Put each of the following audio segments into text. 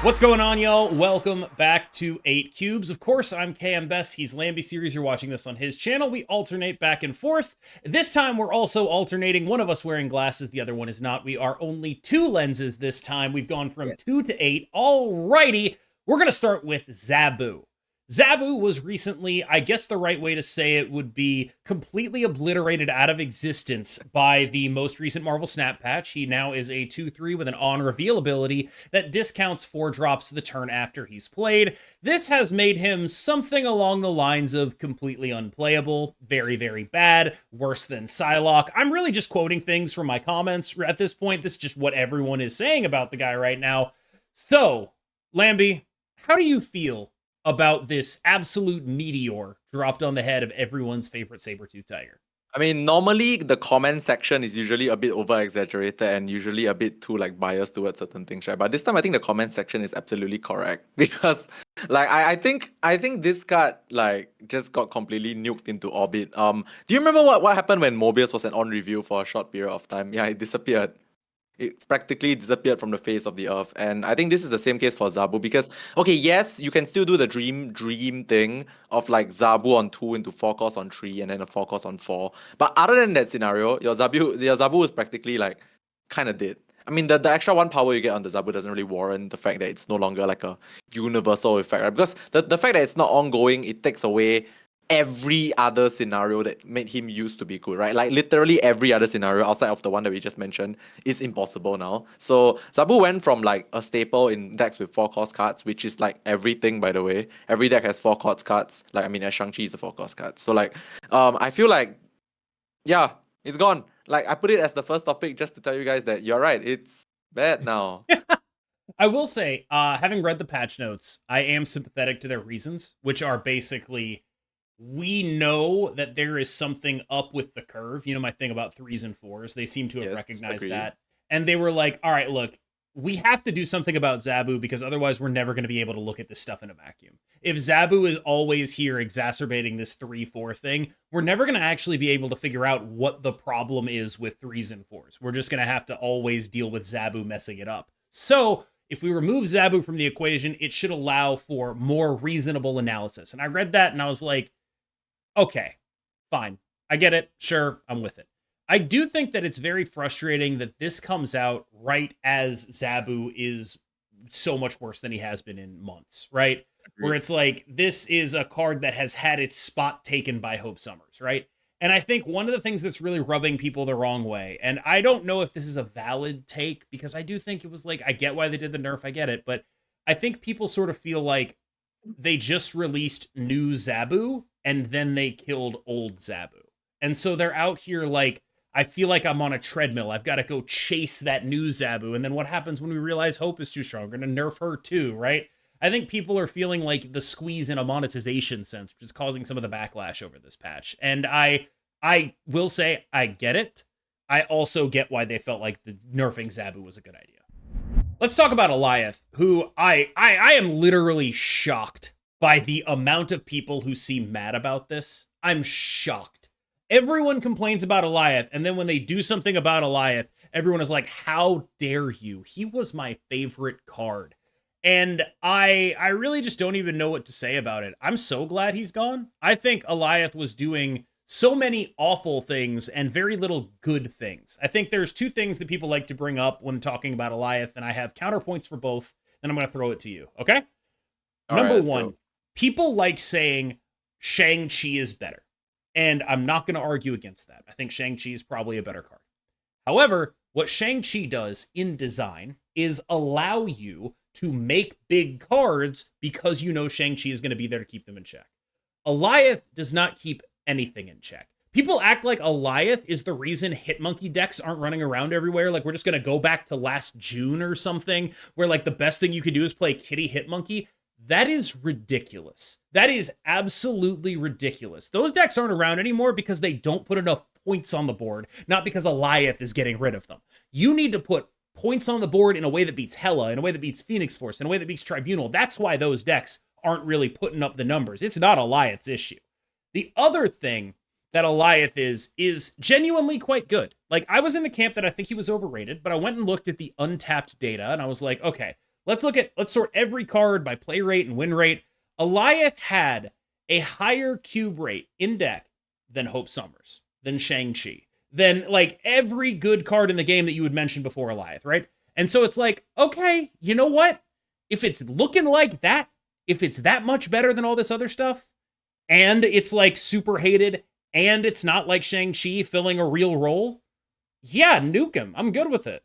What's going on, y'all? Welcome back to 8 Cubes. Of course, I'm KMBest. He's Lambie Series. You're watching this on his channel. We alternate back and forth. This time, we're also alternating. One of us wearing glasses, the other one is not. We are only 2 lenses this time. We've gone from 2 to 8. Alrighty, we're going to start with Zabu. Zabu was recently, I guess the right way to say it would be, completely obliterated out of existence by the most recent Marvel Snap patch. He now is a 2-3 with an on-reveal ability that discounts 4 drops the turn after he's played. This has made him something along the lines of completely unplayable, very, very bad, worse than Psylocke. I'm really just quoting things from my comments at this point. This is just what everyone is saying about the guy right now. So, Lambie, how do you feel about this absolute meteor dropped on the head of everyone's favorite saber-tooth tiger? I mean, normally the comment section is usually a bit over-exaggerated and usually a bit too biased towards certain things, right? But this time I think the comment section is absolutely correct because I think this card just got completely nuked into orbit. Do you remember what happened when Mobius was on review for a short period of time? Yeah, it disappeared. It practically disappeared from the face of the earth. And I think this is the same case for Zabu because, okay, yes, you can still do the dream thing of Zabu on 2 into 4 cost on 3 and then a 4 cost on 4. But other than that scenario, your Zabu is practically kind of dead. I mean, the extra 1 power you get on the Zabu doesn't really warrant the fact that it's no longer a universal effect, right? Because the fact that it's not ongoing, it takes away every other scenario that made him used to be good, right? Literally every other scenario outside of the one that we just mentioned is impossible now. So Zabu went from a staple in decks with 4 cost cards, which is everything, by the way. Every deck has 4 cost cards. As Shang-Chi is a 4 cost card. So I feel yeah, it's gone. I put it as the first topic just to tell you guys that you're right. It's bad now. I will say, having read the patch notes, I am sympathetic to their reasons, which are basically, we know that there is something up with the curve. You know my thing about 3s and 4s. They seem to have recognized that. And they were like, all right, look, we have to do something about Zabu because otherwise we're never going to be able to look at this stuff in a vacuum. If Zabu is always here exacerbating this 3-4 thing, we're never going to actually be able to figure out what the problem is with 3s and 4s. We're just going to have to always deal with Zabu messing it up. So if we remove Zabu from the equation, it should allow for more reasonable analysis. And I read that and I was like, okay, fine. I get it. Sure, I'm with it. I do think that it's very frustrating that this comes out right as Zabu is so much worse than he has been in months, right? Where it's like, this is a card that has had its spot taken by Hope Summers, right? And I think one of the things that's really rubbing people the wrong way, and I don't know if this is a valid take, because I do think it was I get why they did the nerf, I get it, but I think people sort of feel like they just released new Zabu, and then they killed old Zabu. And so they're out here I feel like I'm on a treadmill. I've got to go chase that new Zabu. And then what happens when we realize Hope is too strong? We're going to nerf her too, right? I think people are feeling like the squeeze in a monetization sense, which is causing some of the backlash over this patch. And I will say I get it. I also get why they felt like the nerfing Zabu was a good idea. Let's talk about Alioth, who I am literally shocked by the amount of people who seem mad about this. I'm shocked. Everyone complains about Alioth, and then when they do something about Alioth, everyone is like, how dare you? He was my favorite card. And I really just don't even know what to say about it. I'm so glad he's gone. I think Alioth was doing so many awful things and very little good things. I think there's 2 things that people like to bring up when talking about Alioth, and I have counterpoints for both, and I'm going to throw it to you, okay? Number 1, people like saying Shang-Chi is better. And I'm not going to argue against that. I think Shang-Chi is probably a better card. However, what Shang-Chi does in design is allow you to make big cards because you know Shang-Chi is going to be there to keep them in check. Alioth does not keep anything in check. People act like Alioth is the reason Hitmonkey decks aren't running around everywhere. Like, we're just going to go back to last June or something, where the best thing you could do is play Kitty Hitmonkey. That is ridiculous. That is absolutely ridiculous. Those decks aren't around anymore because they don't put enough points on the board, not because Alioth is getting rid of them. You need to put points on the board in a way that beats Hela, in a way that beats Phoenix Force, in a way that beats Tribunal. That's why those decks aren't really putting up the numbers. It's not Alioth's issue. The other thing that Alioth is genuinely quite good. I was in the camp that I think he was overrated, but I went and looked at the untapped data, and I was like, okay, let's sort every card by play rate and win rate. Alioth had a higher cube rate in deck than Hope Summers, than Shang-Chi, than like every good card in the game that you would mention before Alioth, right? And so it's like, okay, you know what? If it's looking like that, if it's that much better than all this other stuff, and it's like super hated, and it's not like Shang-Chi filling a real role, yeah, nuke him. I'm good with it.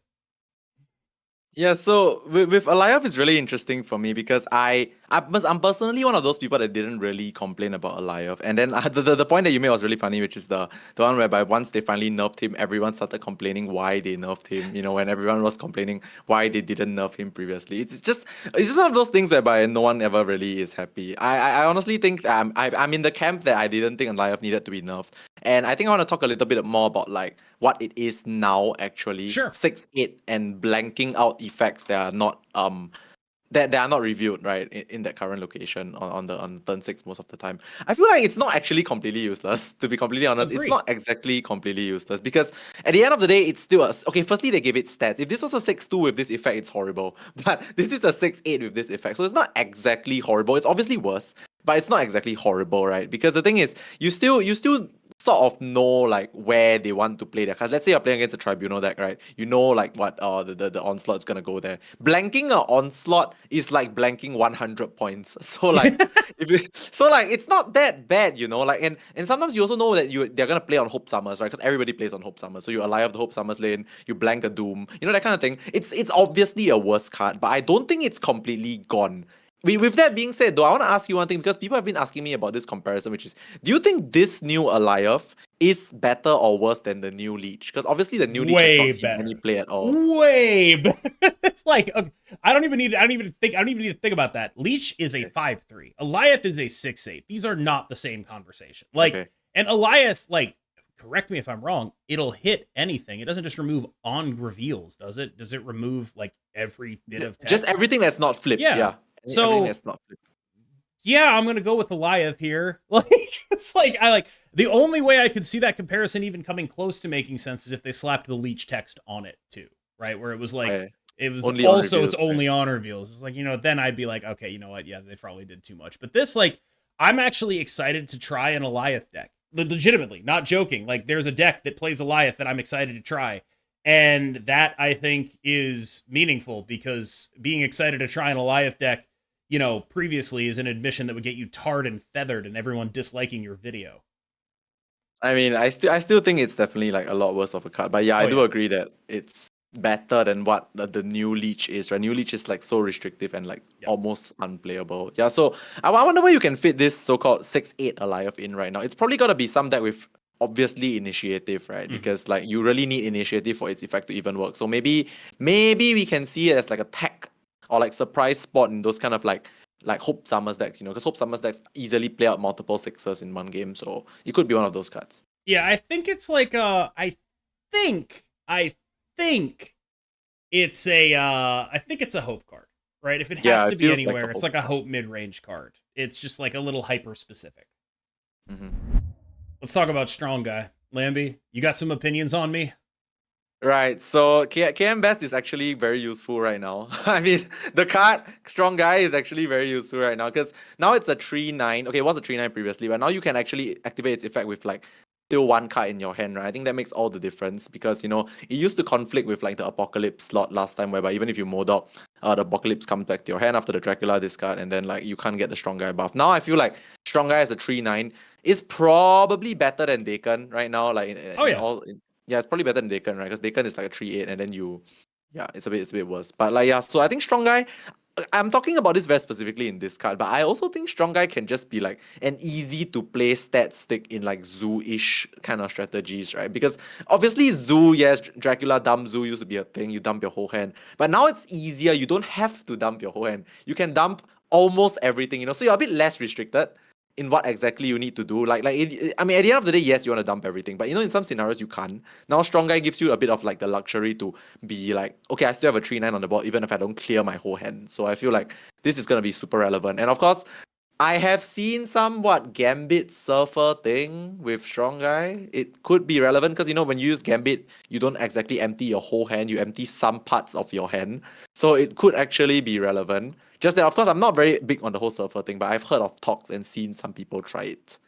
Yeah, so with Alioth, it's really interesting for me because I'm personally one of those people that didn't really complain about Alioth. And then the point that you made was really funny, which is the one whereby once they finally nerfed him, everyone started complaining why they nerfed him. You know, when everyone was complaining why they didn't nerf him previously. It's just one of those things whereby no one ever really is happy. I honestly think that I'm in the camp that I didn't think Alioth needed to be nerfed. And I think I want to talk a little bit more about like what it is now actually. Sure. 6-8 and blanking out effects that are not that are not reviewed right in that current location on turn 6 most of the time. I feel like it's not actually completely useless, to be completely honest. Agreed. It's not exactly completely useless because at the end of the day it's still okay, firstly they gave it stats. If this was a 6-2 with this effect, it's horrible. But this is a 6-8 with this effect. So it's not exactly horrible. It's obviously worse, but it's not exactly horrible, right? Because the thing is, you still sort of know like where they want to play their cards. Let's say you're playing against a tribunal deck, right? You know like what the onslaught's gonna go there. Blanking an onslaught is like blanking 100 points. So like it's not that bad, you know. Like and sometimes you also know that they're gonna play on Hope Summers, right? Because everybody plays on Hope Summers. So you Alioth the Hope Summers lane, you blank a Doom, you know, that kind of thing. It's obviously a worse card, but I don't think it's completely gone. With that being said, though, I want to ask you one thing because people have been asking me about this comparison, which is, do you think this new Alioth is better or worse than the new Leech? Because obviously the new Leech has not seen any play at all. Way better. It's like, okay, I don't even need to think about that. Leech is a 5-3. Alioth is a 6-8. These are not the same conversation. Like, Okay. and Alioth, like, correct me if I'm wrong, it'll hit anything. It doesn't just remove on reveals, does it? Does it remove like every bit of text? Just everything that's not flipped. Yeah. So everything that's not flipped. yeah, I'm gonna go with Alioth here. Like, it's like the only way I could see that comparison even coming close to making sense is if they slapped the Leech text on it too, right? Where it was like it was Only also on reveals, it's only on reveals. It's like, you know, then I'd be like, okay, you know what? Yeah, they probably did too much. But this, like, I'm actually excited to try an Alioth deck. Legitimately, not joking. Like, there's a deck that plays Alioth that I'm excited to try. And that I think is meaningful because being excited to try an Alioth deck, you know, previously is an admission that would get you tarred and feathered and everyone disliking your video. I mean, I still think it's definitely like a lot worse of a card. But yeah, I do agree that it's better than what the new Leech is, right? New Leech is like so restrictive and like almost unplayable. Yeah, so I wonder where you can fit this so-called 6-8 Alioth in right now. It's probably gotta be some deck with obviously initiative, right? Because like you really need initiative for its effect to even work. So maybe we can see it as like a tech or like surprise spot in those kind of like Hope Summers decks, you know, because Hope Summers decks easily play out multiple 6s in one game, so it could be one of those cards. Yeah, I think it's like I think it's a Hope card, right? If it has to be anywhere, like it's like a Hope mid-range card. It's just like a little hyper specific. Let's talk about Strong Guy. Lambie, you got some opinions on me? Right, so KMBest is actually very useful right now. I mean, the card Strong Guy is actually very useful right now because now it's a 3-9. Okay, it was a 3-9 previously, but now you can actually activate its effect with like still one card in your hand, right? I think that makes all the difference because, you know, it used to conflict with like the Apocalypse slot last time, whereby even if you Modok, the Apocalypse comes back to your hand after the Dracula discard, and then like you can't get the Strong Guy buff. Now I feel like Strong Guy as a 3-9 is probably better than Daken right now. Like yeah, it's probably better than Daken, right? Because Daken is like a 3-8, and then it's a bit worse. But like, yeah, so I think Strong Guy, I'm talking about this very specifically in this card, but I also think Strong Guy can just be like an easy to play stat stick in like Zoo-ish kind of strategies, right? Because obviously Zoo, yes, Dracula dump Zoo used to be a thing, you dump your whole hand. But now it's easier, you don't have to dump your whole hand. You can dump almost everything, you know, so you're a bit less restricted in what exactly you need to do. I mean, at the end of the day, yes, you want to dump everything, but you know, in some scenarios you can't. Now, Strong Guy gives you a bit of like the luxury to be like, okay, I still have a 3-9 on the board, even if I don't clear my whole hand. So I feel like this is gonna be super relevant. And of course, I have seen somewhat Gambit Surfer thing with Strong Guy. It could be relevant because, you know, when you use Gambit, you don't exactly empty your whole hand, you empty some parts of your hand. So it could actually be relevant. Just that, of course, I'm not very big on the whole surfer thing, but I've heard of talks and seen some people try it.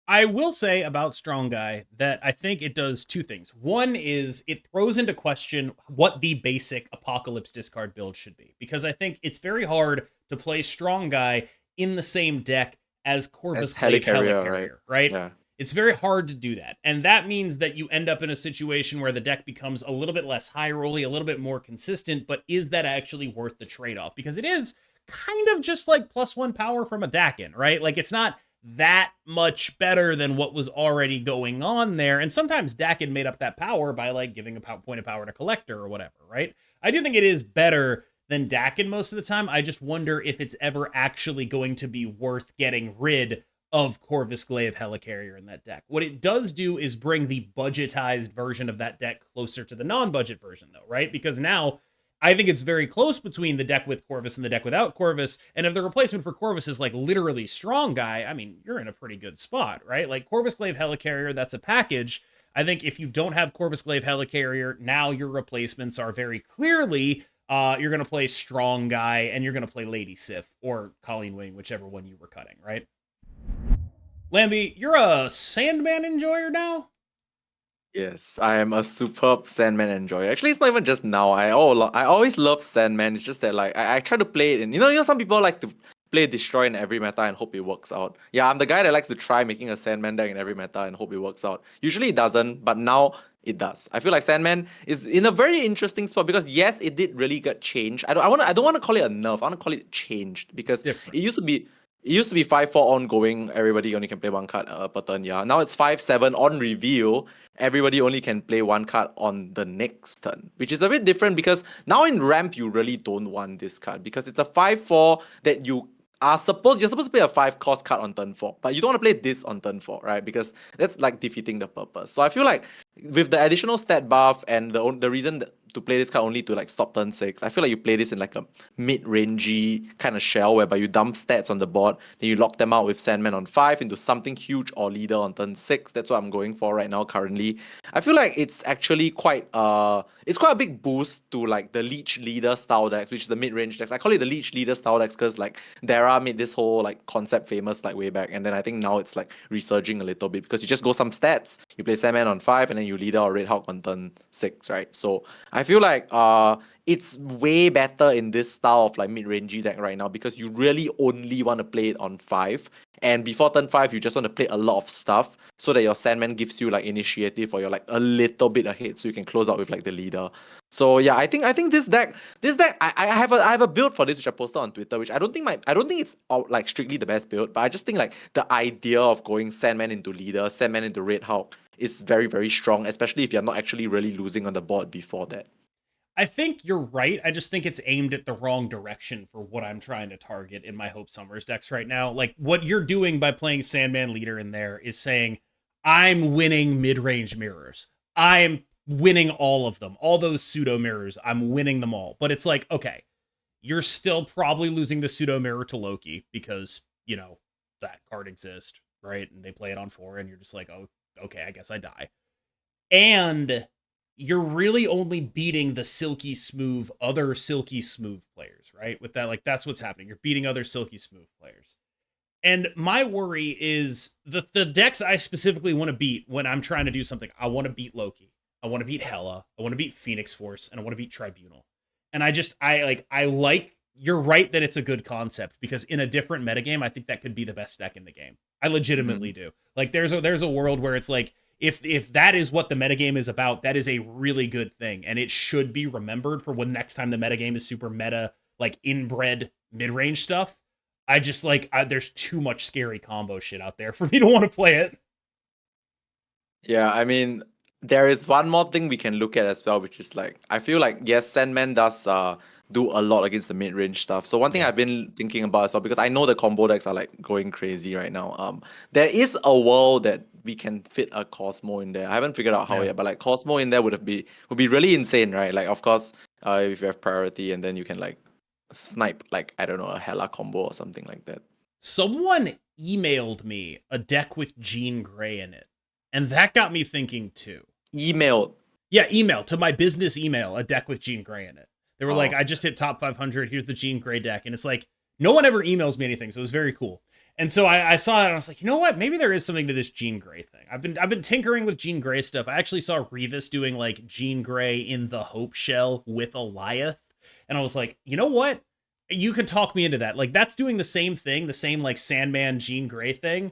I will say about Strong Guy that I think it does two things. One is it throws into question what the basic Apocalypse discard build should be, because I think it's very hard to play Strong Guy in the same deck as As Corvus Glaive Helicarrier, right? Helicarrier, right? Yeah. It's very hard to do that. And that means that you end up in a situation where the deck becomes a little bit less high rolly, a little bit more consistent, but is that actually worth the trade-off? Because it is kind of just like +1 power from a Dakin, right? Like it's not that much better than what was already going on there. And sometimes Dakin made up that power by like giving a point of power to Collector or whatever, right? I do think it is better than Dakin most of the time. I just wonder if it's ever actually going to be worth getting rid of Corvus Glaive Helicarrier in that deck. What it does do is bring the budgetized version of that deck closer to the non-budget version, though, right? Because now I think it's very close between the deck with Corvus and the deck without Corvus. And if the replacement for Corvus is like literally Strong Guy, I mean, you're in a pretty good spot, right? Like Corvus Glaive Helicarrier, that's a package. I think if you don't have Corvus Glaive Helicarrier, now your replacements are very clearly you're going to play Strong Guy and you're going to play Lady Sif or Colleen Wing, whichever one you were cutting, right? Lambie, you're a Sandman enjoyer now? Yes, I am a superb Sandman enjoyer. Actually, it's not even just now. I always love Sandman. It's just that like I try to play it, and some people like to play Destroy in every meta and hope it works out. Yeah, I'm the guy that likes to try making a Sandman deck in every meta and hope it works out. Usually it doesn't, but now it does. I feel like Sandman is in a very interesting spot because yes, it did really get changed. I don't want to call it a nerf. I want to call it changed because it used to be 5-4 ongoing. Everybody only can play one card per turn. Yeah. Now it's 5-7 on reveal. Everybody only can play one card on the next turn, which is a bit different because now in ramp you really don't want this card because it's a 5-4 that you're supposed to play a 5 cost card on turn 4, but you don't want to play this on turn 4, right? Because that's like defeating the purpose. So I feel like with the additional stat buff and the reason to play this card only to like stop turn 6, I feel like you play this in like a mid-rangey kind of shell whereby you dump stats on the board, then you lock them out with Sandman on 5 into something huge or leader on turn 6. That's what I'm going for right now currently. I feel like it's actually quite a big boost to like the Leech Leader style decks, which is the mid-range decks. I call it the Leech Leader style decks because like Dara made this whole like concept famous like way back, and then I think now it's like resurging a little bit because you just go some stats, you play Sandman on 5 and then you leader or Red Hawk on turn 6, right? So I feel like it's way better in this style of like mid-rangey deck right now because you really only want to play it on 5. And before turn 5, you just want to play a lot of stuff so that your Sandman gives you like initiative or you're like a little bit ahead so you can close out with like the leader. So yeah, I think this deck I have a build for this which I posted on Twitter, which I don't think it's like strictly the best build, but I just think like the idea of going Sandman into leader, Sandman into Red Hawk is very, very strong, especially if you're not actually really losing on the board before that. I think you're right. I just think it's aimed at the wrong direction for what I'm trying to target in my Hope Summers decks right now. Like what you're doing by playing Sandman Leader in there is saying, I'm winning mid-range mirrors. I'm winning all of them. All those pseudo mirrors, I'm winning them all. But it's like, okay, you're still probably losing the pseudo mirror to Loki because, that card exists, right? And they play it on 4 and you're just like, oh, okay, I guess I die. And you're really only beating the other silky smooth players, right? With that, like that's what's happening. You're beating other silky smooth players. And my worry is the decks I specifically want to beat when I'm trying to do something. I want to beat Loki. I want to beat Hela. I want to beat Phoenix Force, and I want to beat Tribunal. And I like you're right that it's a good concept because in a different metagame, I think that could be the best deck in the game. I legitimately do. Like there's a world where it's like if that is what the metagame is about, that is a really good thing. And it should be remembered for when next time the metagame is super meta, like inbred mid-range stuff. I just there's too much scary combo shit out there for me to want to play it. Yeah, I mean, there is one more thing we can look at as well, which is like I feel like yes, Sandman does do a lot against the mid-range stuff. So one thing I've been thinking about as well, because I know the combo decks are like going crazy right now. There is a world that we can fit a Cosmo in there. I haven't figured out how yet, but like Cosmo in there would be really insane, right? Like of course, if you have priority and then you can like snipe like I don't know a Hela combo or something like that. Someone emailed me a deck with Jean Grey in it, and that got me thinking too. Email. Yeah, email to my business email, a deck with Jean Grey in it. They were like, I just hit top 500. Here's the Jean Grey deck. And it's like, no one ever emails me anything. So it was very cool. And so I saw it and I was like, you know what? Maybe there is something to this Jean Grey thing. I've been tinkering with Jean Grey stuff. I actually saw Revis doing like Jean Grey in the Hope Shell with Alioth. And I was like, you know what? You could talk me into that. Like, that's doing the same thing, the same like Sandman Jean Grey thing,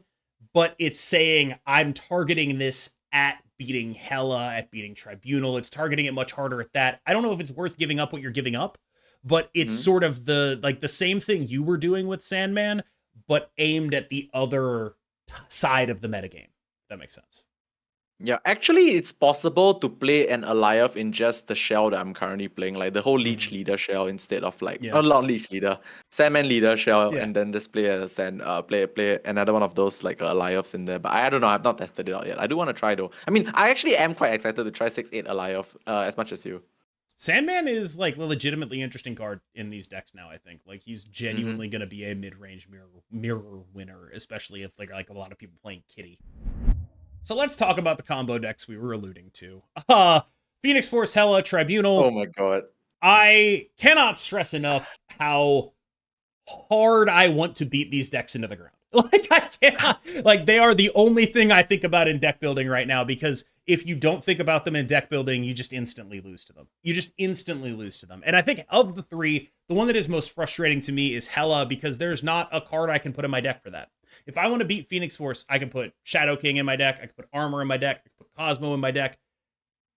but it's saying I'm targeting this at beating Hela, at beating Tribunal. It's targeting it much harder at that. I don't know if it's worth giving up what you're giving up, but it's sort of the same thing you were doing with Sandman, but aimed at the other side of the metagame. If that makes sense. Yeah, actually, it's possible to play an Alioth in just the shell that I'm currently playing, like the whole Leech Leader shell instead of like not Leech Leader, Sandman Leader shell, and then just play a play another one of those like Alioths in there. But I don't know, I've not tested it out yet. I do want to try though. I mean, I actually am quite excited to try 6/8 Alioth as much as you. Sandman is like a legitimately interesting card in these decks now. I think like he's genuinely going to be a mid-range mirror winner, especially if like a lot of people playing Kitty. So let's talk about the combo decks we were alluding to. Phoenix Force, Hela, Tribunal. Oh my god. I cannot stress enough how hard I want to beat these decks into the ground. Like, I cannot, like, they are the only thing I think about in deck building right now, because if you don't think about them in deck building, you just instantly lose to them. You just instantly lose to them. And I think of the three, the one that is most frustrating to me is Hela, because there's not a card I can put in my deck for that. If I want to beat Phoenix Force, I can put Shadow King in my deck, I can put Armor in my deck, I can put Cosmo in my deck.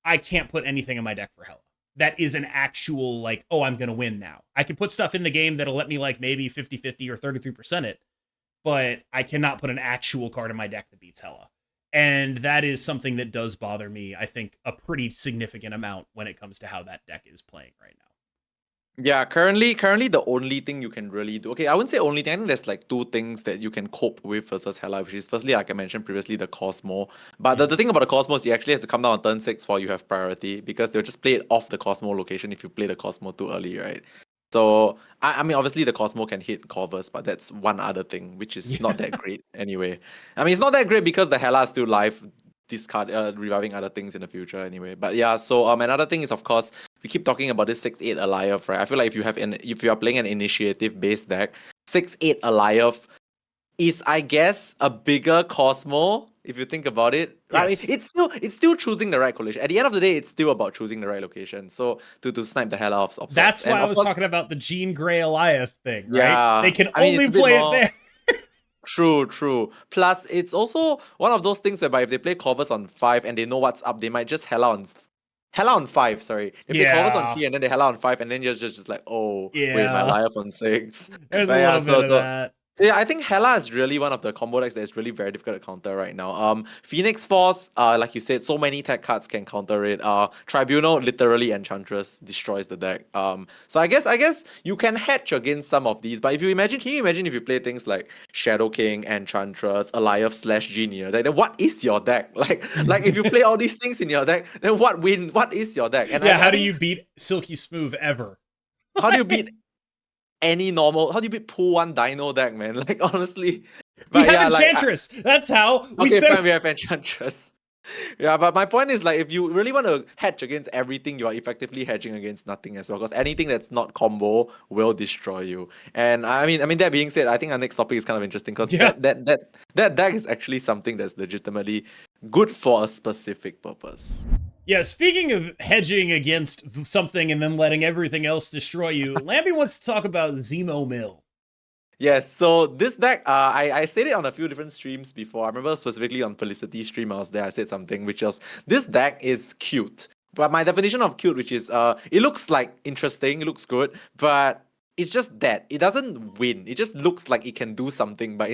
I can't put anything in my deck for Hela. That is an actual, like, oh, I'm going to win now. I can put stuff in the game that'll let me, like, maybe 50-50 or 33% it, but I cannot put an actual card in my deck that beats Hela. And that is something that does bother me, I think, a pretty significant amount when it comes to how that deck is playing right now. Yeah, currently the only thing you can really do, okay, I wouldn't say only thing, I think there's like two things that you can cope with versus Hela, which is firstly, like I mentioned previously, the Cosmo. But the thing about the Cosmo is you actually have to come down on turn 6 while you have priority, because they'll just play it off the Cosmo location if you play the Cosmo too early, right? So, I mean, obviously the Cosmo can hit Corvus, but that's one other thing, which is not that great anyway. I mean, it's not that great because the Hela is still live, reviving other things in the future anyway. But yeah, so another thing is, of course, we keep talking about this 6/8 Alioth, right? I feel like if you are playing an initiative based deck, 6/8 Alioth is, I guess, a bigger Cosmo if you think about it. Right? Yes. I mean, it's still choosing the right collision. At the end of the day, it's still about choosing the right location. So to snipe the hell out of That's why I was talking about the Jean Grey Alioth thing, right? Yeah, They can only play it there. True. Plus, it's also one of those things whereby if they play Corvus on 5 and they know what's up, they might just Hela on 5, sorry. If they Corvus on 3 and then they Hela on 5 and then you're just like, oh, wait, my Alioth on 6. There's a little bit of that. So yeah, I think Hela is really one of the combo decks that is really very difficult to counter right now. Phoenix Force, like you said, so many tech cards can counter it. Tribunal, literally Enchantress destroys the deck. So I guess you can hedge against some of these, but can you imagine if you play things like Shadow King, Enchantress, Alioth / Genius? Then what is your deck? Like if you play all these things in your deck, then what is your deck? And how do you beat Silky Smooth ever? How do you beat how do you beat pool 1 Dino deck, man? Like, honestly. But we have Enchantress. That's how we fine, we have Enchantress. Yeah, but my point is, like, if you really want to hedge against everything, you are effectively hedging against nothing as well, because anything that's not combo will destroy you. And I mean, that being said, I think our next topic is kind of interesting, because that deck is actually something that's legitimately good for a specific purpose. Yeah, speaking of hedging against something and then letting everything else destroy you, Lambie wants to talk about Zemo Mill. Yes, so this deck, I said it on a few different streams before. I remember specifically on Felicity's stream, I was there, I said something, which was, this deck is cute. But my definition of cute, which is, it looks like interesting, it looks good, but it's just that. It doesn't win. It just looks like it can do something, but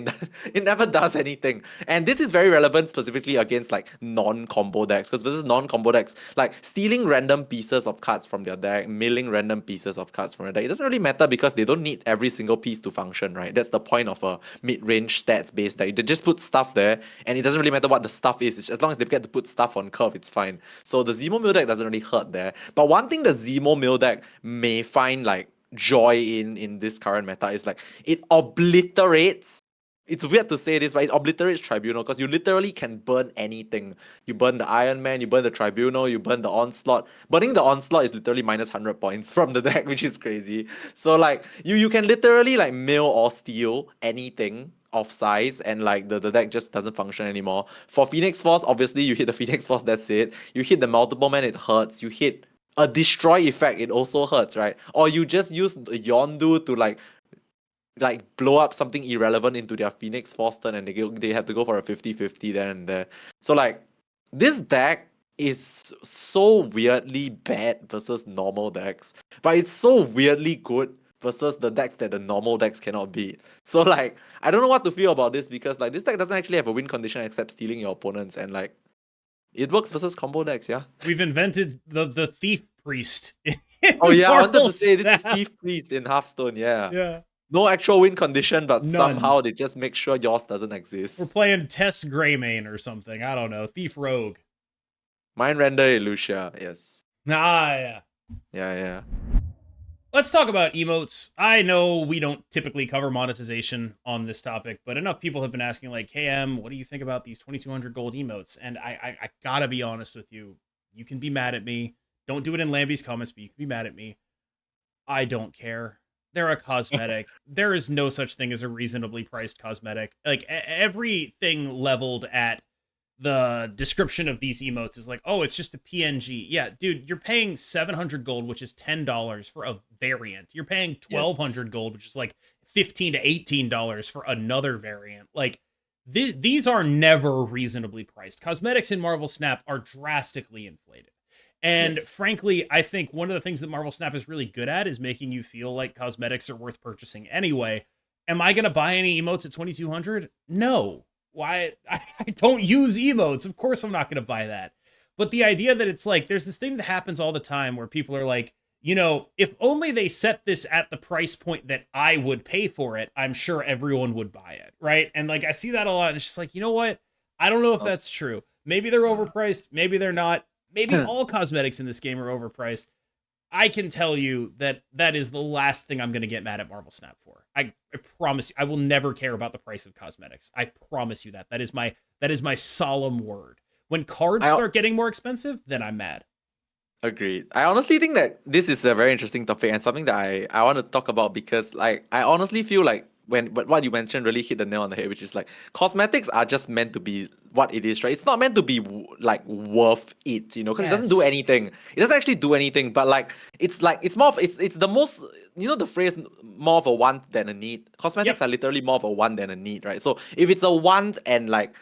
it never does anything. And this is very relevant specifically against like non-combo decks, because versus non-combo decks, like stealing random pieces of cards from their deck, milling random pieces of cards from their deck, it doesn't really matter because they don't need every single piece to function, right? That's the point of a mid-range stats-based deck. They just put stuff there, and it doesn't really matter what the stuff is. As long as they get to put stuff on curve, it's fine. So the Zemo Mill deck doesn't really hurt there. But one thing the Zemo Mill deck may find like joy in this current meta is like it obliterates it's weird to say this, but it obliterates Tribunal because you literally can burn anything. You burn the Iron Man, you burn the Tribunal, you burn the Onslaught. Burning the Onslaught is literally minus 100 points from the deck, which is crazy. So like you can literally like mill or steal anything of size, and like the deck just doesn't function anymore. For Phoenix Force, obviously you hit the Phoenix Force, that's it. You hit the multiple man, it hurts. You hit a destroy effect, it also hurts, right? Or you just use the Yondu to like blow up something irrelevant into their Phoenix Force turn, and they have to go for a 50-50 there and there. So like this deck is so weirdly bad versus normal decks, but it's so weirdly good versus the decks that the normal decks cannot beat. So like I don't know what to feel about this, because like this deck doesn't actually have a win condition except stealing your opponents, and like it works versus combo decks, yeah. We've invented the Thief Priest. Oh yeah, I wanted Marvel to say this is Snap. Thief Priest in Hearthstone, yeah. Yeah. No actual win condition, but None. somehow they just make sure yours doesn't We're exist. playing Tess Greymane or something. I don't know. Thief Rogue. Mind Render Elucia, yes. Ah, yeah. Yeah. Let's talk about emotes. I know we don't typically cover monetization on this topic, but enough people have been asking, like, KM, what do you think about these 2,200 gold emotes? And I gotta be honest with you. You can be mad at me. Don't do it in Lambie's comments, but you can be mad at me. I don't care. They're a cosmetic. There is no such thing as a reasonably priced cosmetic. Like, everything leveled at the description of these emotes is like, oh, it's just a PNG. Yeah, dude, you're paying 700 gold, which is $10 for a variant. You're paying 1,200 gold, which is like $15 to $18 for another variant. Like, these are never reasonably priced. Cosmetics in Marvel Snap are drastically inflated. And frankly, I think one of the things that Marvel Snap is really good at is making you feel like cosmetics are worth purchasing anyway. Am I going to buy any emotes at 2,200? No. Why? I don't use emotes. Of course I'm not going to buy that. But the idea that it's like, there's this thing that happens all the time where people are like, you know, if only they set this at the price point that I would pay for it, I'm sure everyone would buy it, right? And like, I see that a lot, and it's just like, you know what? I don't know if that's true. Maybe they're overpriced. Maybe they're not. Maybe all cosmetics in this game are overpriced. I can tell you that that is the last thing I'm going to get mad at Marvel Snap for. I promise you, I will never care about the price of cosmetics. I promise you that. That is my solemn word. When cards start getting more expensive, then I'm mad. Agreed. I honestly think that this is a very interesting topic and something that I want to talk about, because like I honestly feel like but what you mentioned really hit the nail on the head, which is like cosmetics are just meant to be what it is, right? It's not meant to be like worth it, you know, because it doesn't do anything. It doesn't actually do anything, but like it's more of it's the most, you know, the phrase more of a want than a need. Cosmetics are literally more of a want than a need, right? So if it's a want and like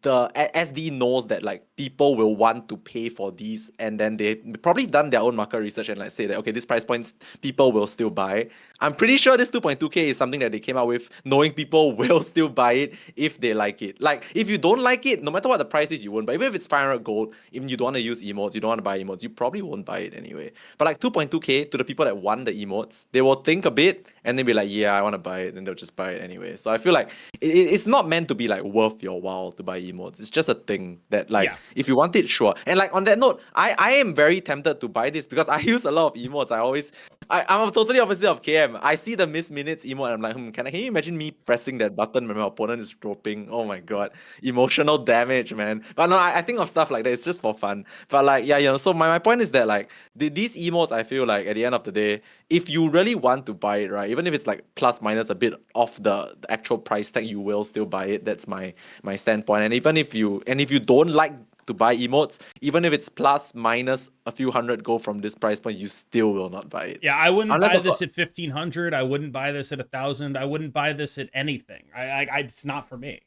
the SD knows that like people will want to pay for these, and then they've probably done their own market research and like say that okay, this price points people will still buy. I'm pretty sure this 2.2k is something that they came out with knowing people will still buy it if they like it. Like if you don't like it, no matter what the price is, you won't. But even if it's 500 gold, even you don't want to use emotes, you don't want to buy emotes, you probably won't buy it anyway. But like 2.2k to the people that want the emotes, they will think a bit and then be like, yeah, I want to buy it, and they'll just buy it anyway. So I feel like it's not meant to be like worth your while to buy emotes. It's just a thing that like if you want it, sure. And like on that note, I am very tempted to buy this because I use a lot of emotes. I'm totally opposite of KM. I see the miss minutes emote and I'm like, can you imagine me pressing that button when my opponent is dropping? Oh my god. Emotional damage, man. But no, I think of stuff like that. It's just for fun. But like, yeah, you know, so my point is that like these emotes, I feel like at the end of the day, if you really want to buy it, right, even if it's like plus minus a bit off the actual price tag, you will still buy it. That's my standpoint. And even if you don't like to buy emotes, even if it's plus minus a few hundred gold from this price point, you still will not buy it. Yeah, I wouldn't buy this at 1,500. I wouldn't buy this at 1,000. I wouldn't buy this at anything. It's not for me.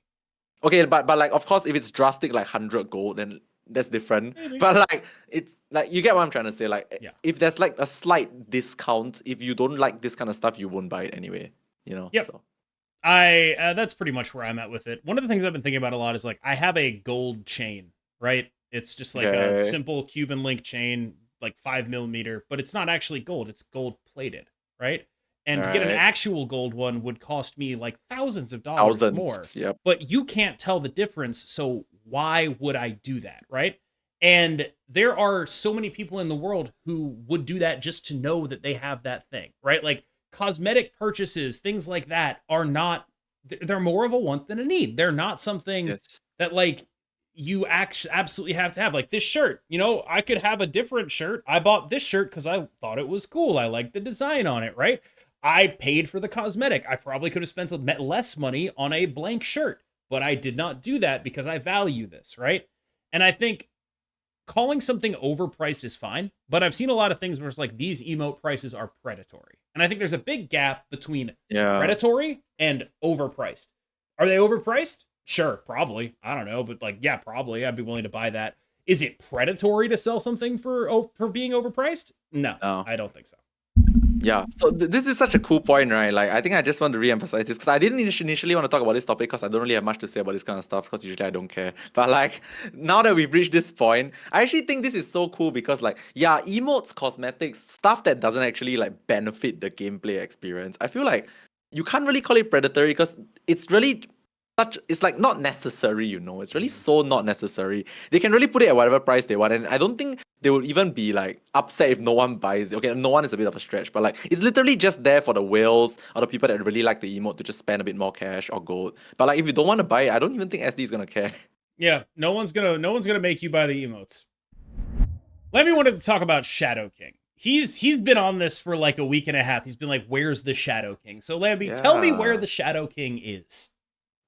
Okay, but like of course, if it's drastic like 100 gold, then that's different. Maybe. But like it's like you get what I'm trying to say. Like if there's like a slight discount, if you don't like this kind of stuff, you won't buy it anyway. You know. Yep. So. That's pretty much where I'm at with it. One of the things I've been thinking about a lot is like I have a gold chain, right? It's just like a simple Cuban link chain, like 5mm, but it's not actually gold. It's gold plated, right? And to get an actual gold one would cost me like thousands of dollars more. Yep. But you can't tell the difference, so why would I do that, right? And there are so many people in the world who would do that just to know that they have that thing, right? Like cosmetic purchases, things like that are not they're more of a want than a need. They're not something Yes. that like you absolutely have to have. Like this shirt, you know, I could have a different shirt. I bought this shirt because I thought it was cool. I liked the design on it, right? I paid for the cosmetic. I probably could have spent less money on a blank shirt, but I did not do that because I value this, right? And I think calling something overpriced is fine, but I've seen a lot of things where it's like these emote prices are predatory. And I think there's a big gap between predatory and overpriced. Are they overpriced? Sure, probably. I don't know, but like, yeah, probably. I'd be willing to buy that. Is it predatory to sell something for being overpriced? No, I don't think so. Yeah, so this is such a cool point, right? Like, I think I just want to re-emphasize this because I didn't initially want to talk about this topic because I don't really have much to say about this kind of stuff because usually I don't care. But like, now that we've reached this point, I actually think this is so cool because like, yeah, emotes, cosmetics, stuff that doesn't actually like benefit the gameplay experience. I feel like you can't really call it predatory because it's really it's like not necessary, you know. It's really so not necessary. They can really put it at whatever price they want, and I don't think they would even be like upset if no one buys it. Okay, no one is a bit of a stretch, but like it's literally just there for the whales or the people that really like the emote to just spend a bit more cash or gold. But like if you don't want to buy it, I don't even think SD is gonna care. Yeah, no one's gonna make you buy the emotes. Lemmy wanted to talk about Shadow King. He's been on this for like a week and a half. He's been like, "Where's the Shadow King?" So Lamby, tell me where the Shadow King is.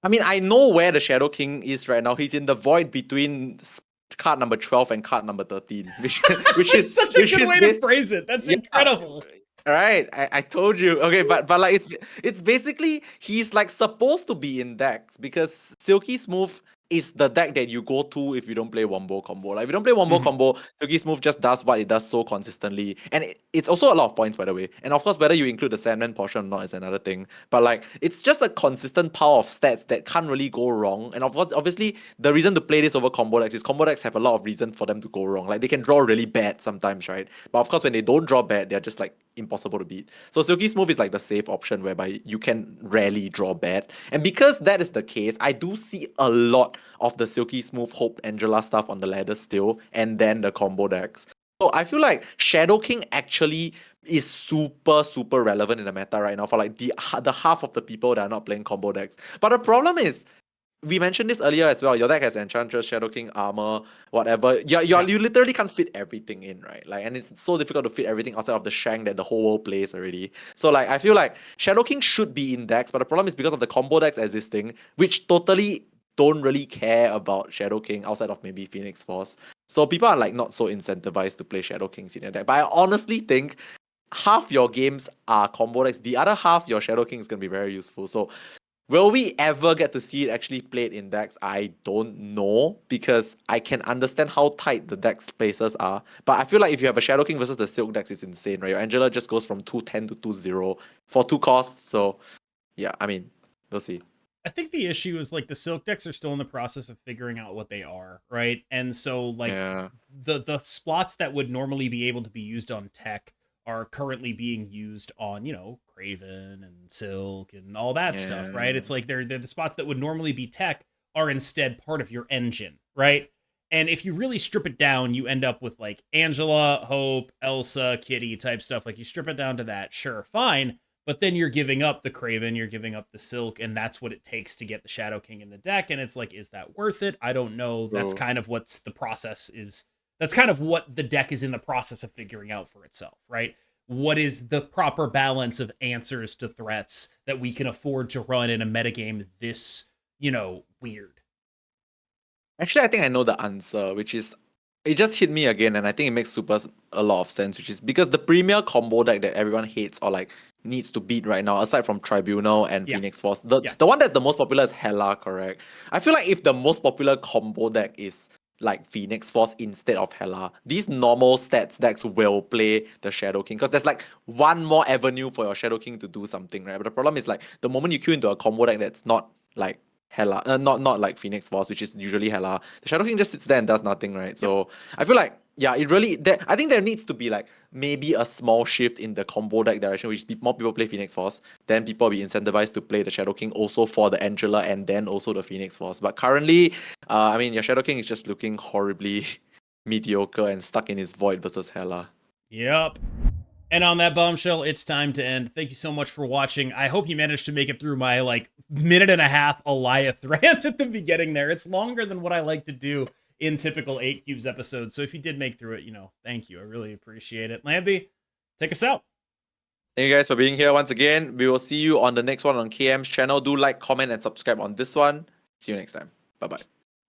I mean, I know where the Shadow King is right now. He's in the void between card number 12 and card number 13, which is such a good way to phrase it. That's incredible. All right, I told you. Okay, but like it's basically he's like supposed to be in decks because Silky Smooth is the deck that you go to if you don't play Wombo combo. Like if you don't play Wombo combo, Silky Smooth just does what it does so consistently. And it's also a lot of points, by the way. And of course, whether you include the Sandman portion or not is another thing. But like it's just a consistent pile of stats that can't really go wrong. And of course, obviously, the reason to play this over combo decks is combo decks have a lot of reason for them to go wrong. Like they can draw really bad sometimes, right? But of course, when they don't draw bad, they're just like impossible to beat. So Silky Smooth is like the safe option whereby you can rarely draw bad. And because that is the case, I do see a lot of the Silky Smooth Hope Angela stuff on the ladder still, and then the combo decks. So I feel like Shadow King actually is super, super relevant in the meta right now for like the half of the people that are not playing combo decks. But the problem is, we mentioned this earlier as well. Your deck has Enchantress, Shadow King, Armor, whatever. You literally can't fit everything in, right? Like, and it's so difficult to fit everything outside of the Shank that the whole world plays already. So like, I feel like Shadow King should be in decks, but the problem is because of the combo decks existing, which totally don't really care about Shadow King outside of maybe Phoenix Force. So people are like not so incentivized to play Shadow Kings in your deck. But I honestly think half your games are combo decks. The other half, your Shadow King is gonna be very useful. So will we ever get to see it actually played in decks? I don't know because I can understand how tight the deck spaces are. But I feel like if you have a Shadow King versus the Silk decks, it's insane, right? Your Angela just goes from 210 to 2-0 for 2 costs. So yeah, I mean, we'll see. I think the issue is like the Silk decks are still in the process of figuring out what they are, right? And so like the slots that would normally be able to be used on tech are currently being used on, you know, Craven and Silk and all that stuff, right? It's like they're the spots that would normally be tech are instead part of your engine, right? And if you really strip it down, you end up with like Angela, Hope, Elsa, Kitty type stuff. Like you strip it down to that, sure, fine. But then you're giving up the Craven, you're giving up the Silk, and that's what it takes to get the Shadow King in the deck. And it's like, is that worth it? I don't know. That's kind of what's the process is. That's kind of what the deck is in the process of figuring out for itself, right? What is the proper balance of answers to threats that we can afford to run in a metagame this, you know, weird? Actually, I think I know the answer, which is it just hit me again, and I think it makes a lot of sense, which is because the premier combo deck that everyone hates or like needs to beat right now, aside from Tribunal and Phoenix Force, the one that's the most popular is Hela, correct? I feel like if the most popular combo deck is like Phoenix Force instead of Hela, these normal stats decks will play the Shadow King because there's like one more avenue for your Shadow King to do something, right? But the problem is like the moment you queue into a combo deck that's not like Hela, not like Phoenix Force, which is usually Hela, the Shadow King just sits there and does nothing, right? So I feel like it really I think there needs to be like maybe a small shift in the combo deck direction, which more people play Phoenix Force, then people will be incentivized to play the Shadow King also for the Angela and then also the Phoenix Force. But currently, I mean, your Shadow King is just looking horribly mediocre and stuck in his void versus Hela. Yep. And on that bombshell, it's time to end. Thank you so much for watching. I hope you managed to make it through my like minute and a half Alioth rant at the beginning there. It's longer than what I like to do in typical 8 Cubes episodes. So if you did make through it, thank you. I really appreciate it. Lambie, take us out. Thank you guys for being here once again. We will see you on the next one on KM's channel. Do like, comment, and subscribe on this one. See you next time. Bye-bye.